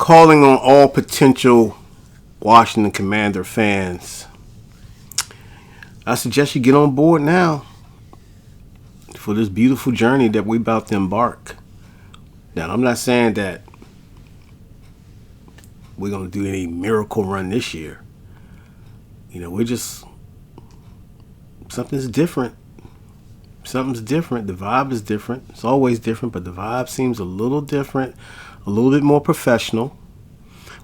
calling on all potential Washington Commander fans. I suggest you get on board now for this beautiful journey that we're about to embark. Now, I'm not saying that we're going to do any miracle run this year. We're just, something's different. Something's different. The vibe is different. It's always different, but the vibe seems a little different, a little bit more professional.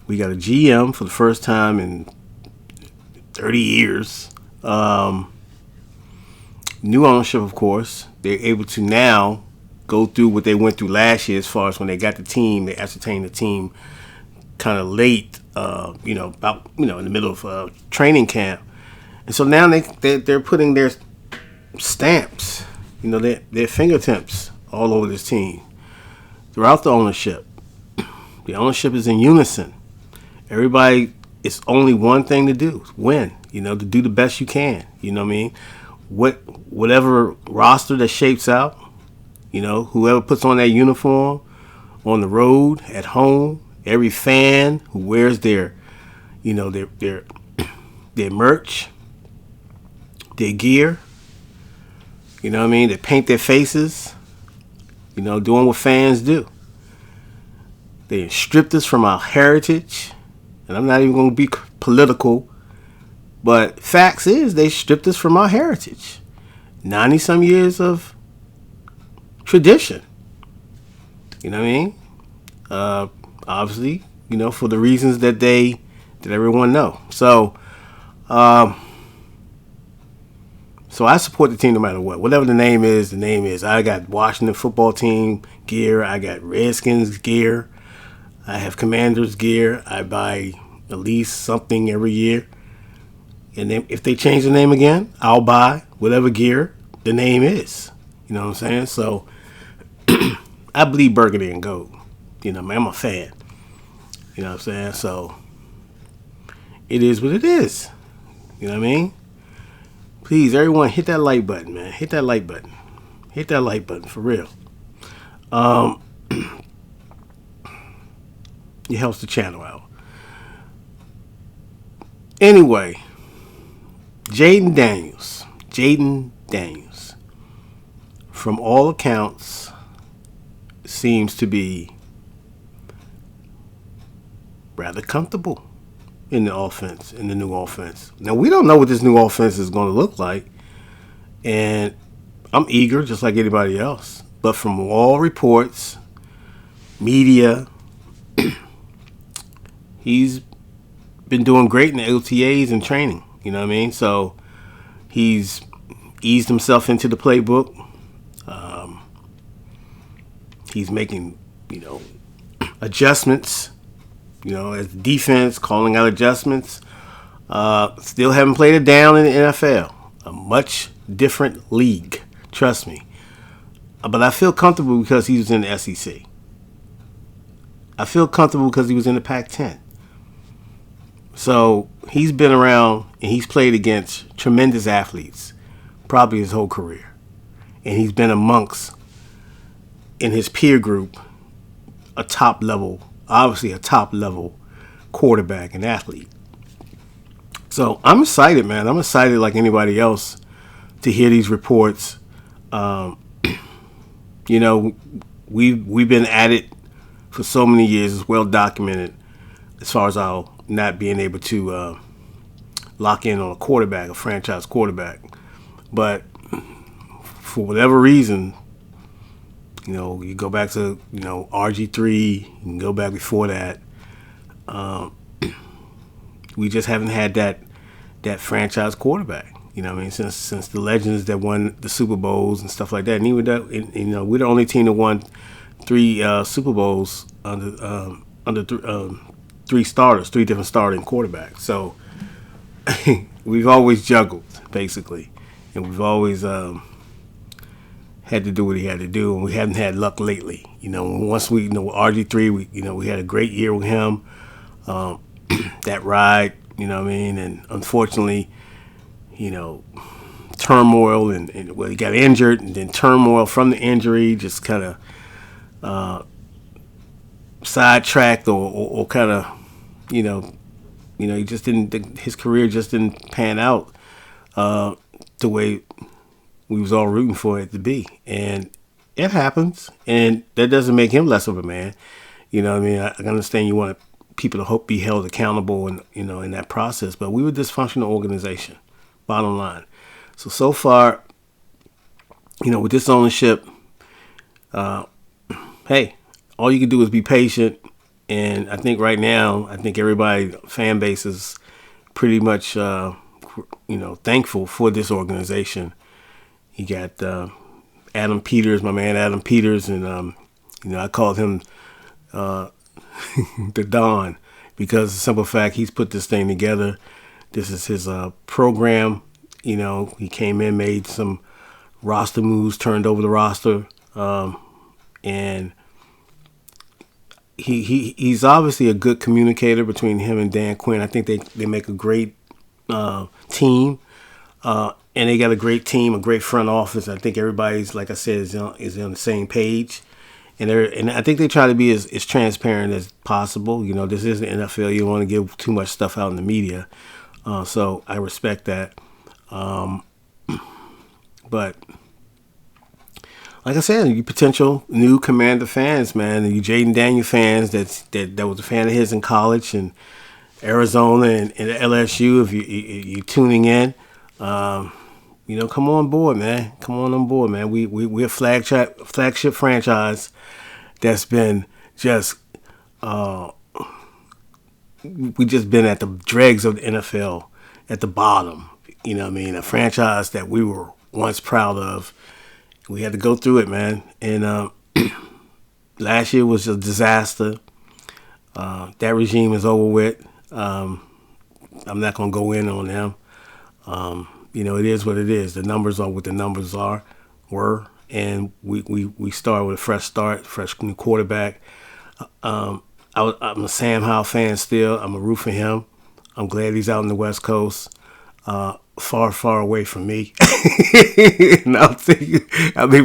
We got a GM for the first time in 30 years. New ownership, of course. They're able to now go through what they went through last year as far as when they got the team. They ascertained the team kind of late, about, in the middle of training camp. And so now they're putting their stamps, their fingertips all over this team throughout the ownership. The ownership is in unison. Everybody, it's only one thing to do: win. To do the best you can. You know what I mean? Whatever roster that shapes out, whoever puts on that uniform on the road, at home, every fan who wears their merch, their gear. You know what I mean? They paint their faces, doing what fans do. They stripped us from our heritage. And I'm not even going to be political, but facts is they stripped us from our heritage. 90-some years of tradition. You know what I mean? Obviously, for the reasons that everyone know. So I support the team no matter what. Whatever the name is, the name is. I got Washington football team gear. I got Redskins gear. I have Commanders gear. I buy at least something every year. And then if they change the name again, I'll buy whatever gear the name is. You know what I'm saying? So I bleed burgundy and gold. I'm a fan. You know what I'm saying? So it is what it is. You know what I mean? Please, everyone, hit that like button, man. Hit that like button. Hit that like button, for real. It helps the channel out. Anyway, Jayden Daniels, from all accounts, seems to be rather comfortable in the offense, in the new offense. Now, we don't know what this new offense is going to look like, and I'm eager, just like anybody else. But from all reports, media, he's been doing great in the OTAs and training. You know what I mean? So he's eased himself into the playbook. He's making, adjustments, as defense, calling out adjustments. Still haven't played it down in the NFL. A much different league. Trust me. But I feel comfortable because he was in the SEC. I feel comfortable because he was in the Pac-10. So he's been around and he's played against tremendous athletes, probably his whole career. And he's been amongst, in his peer group, a top level quarterback and athlete. So I'm excited, man. I'm excited like anybody else to hear these reports. We've been at it for so many years. It's well documented as far as our not being able to lock in on a franchise quarterback. But for whatever reason, you go back to, RG3, you can go back before that. We just haven't had that franchise quarterback. You know what I mean? Since the legends that won the Super Bowls and stuff like that. And even that, we're the only team that won 3 Super Bowls under 3 different starting quarterbacks. So we've always juggled, basically. And we've always had to do what he had to do, and we haven't had luck lately. Once with RG3, we had a great year with him. That ride, you know what I mean? And unfortunately, turmoil and he got injured, and then turmoil from the injury just kind of sidetracked or kind of, you know, he just didn't. His career just didn't pan out the way we was all rooting for it to be, and it happens, and that doesn't make him less of a man. You know what I mean? I understand you want people to be held accountable and, in that process, but we were a dysfunctional organization, bottom line. So far, with this ownership, hey, all you can do is be patient. And I think right now, everybody, fan base is pretty much, thankful for this organization. You got Adam Peters, my man Adam Peters, and I called him the Don because the simple fact he's put this thing together. This is his program. He came in, made some roster moves, turned over the roster, and he's obviously a good communicator between him and Dan Quinn. I think they make a great team, and they got a great team, a great front office. I think everybody's, like I said, is on the same page, and I think they try to be as transparent as possible. This is the NFL. You don't want to give too much stuff out in the media, so I respect that. But like I said, you potential new Commander fans, man, and you Jayden Daniel fans that was a fan of his in college and Arizona and LSU. If you're tuning in, come on board, man. Come on board, man. We're a flagship franchise that's been just we just been at the dregs of the NFL, at the bottom. A franchise that we were once proud of. We had to go through it, man. And last year was a disaster. That regime is over with. I'm not going to go in on them. It is what it is. The numbers are what the numbers were. And we started with a fresh start, fresh new quarterback. I'm a Sam Howell fan still. I'm a root for him. I'm glad he's out on the West Coast. Far away from me. And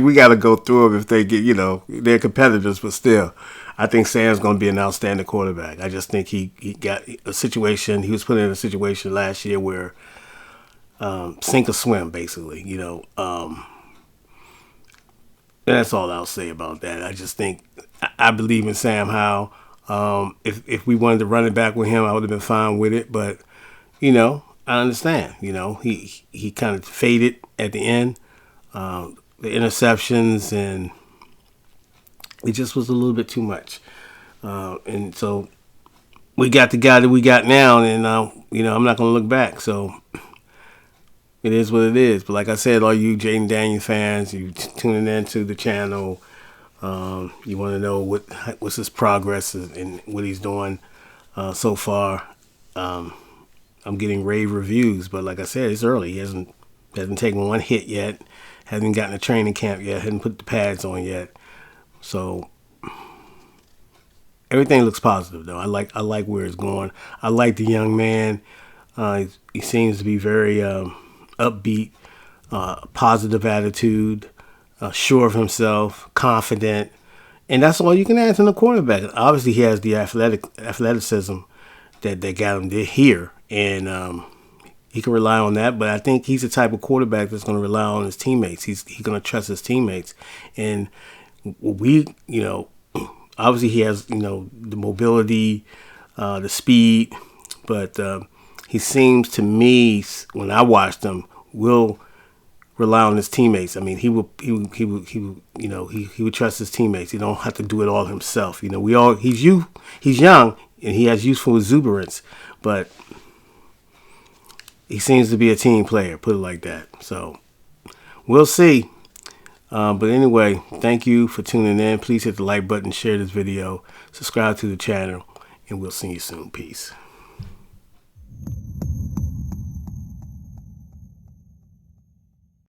we got to go through them if they get, they're competitors, but still, I think Sam's going to be an outstanding quarterback. I just think he got a situation, he was put in a situation last year where sink or swim, basically, that's all I'll say about that. I just think, I believe in Sam Howell. If we wanted to run it back with him, I would have been fine with it, but, I understand, he kind of faded at the end, the interceptions, and it just was a little bit too much. And so we got the guy that we got now, and, I'm not going to look back. So it is what it is. But like I said, all you Jayden Daniel fans, you tuning into the channel, you want to know what's his progress and what he's doing so far. I'm getting rave reviews, but like I said, it's early. He hasn't taken one hit yet, hasn't gotten a training camp yet, hasn't put the pads on yet. So everything looks positive, though. I like where it's going. I like the young man. He seems to be very upbeat, positive attitude, sure of himself, confident, and that's all you can ask in a quarterback. Obviously, he has the athleticism that got him here. And he can rely on that, but I think he's the type of quarterback that's going to rely on his teammates. He's going to trust his teammates. And obviously he has, the mobility, the speed, but he seems to me, when I watched him, will rely on his teammates. I mean, he would trust his teammates. He don't have to do it all himself. He's young and he has youthful exuberance, but he seems to be a team player, put it like that. So we'll see. But anyway, thank you for tuning in. Please hit the like button, share this video, subscribe to the channel, and we'll see you soon. Peace.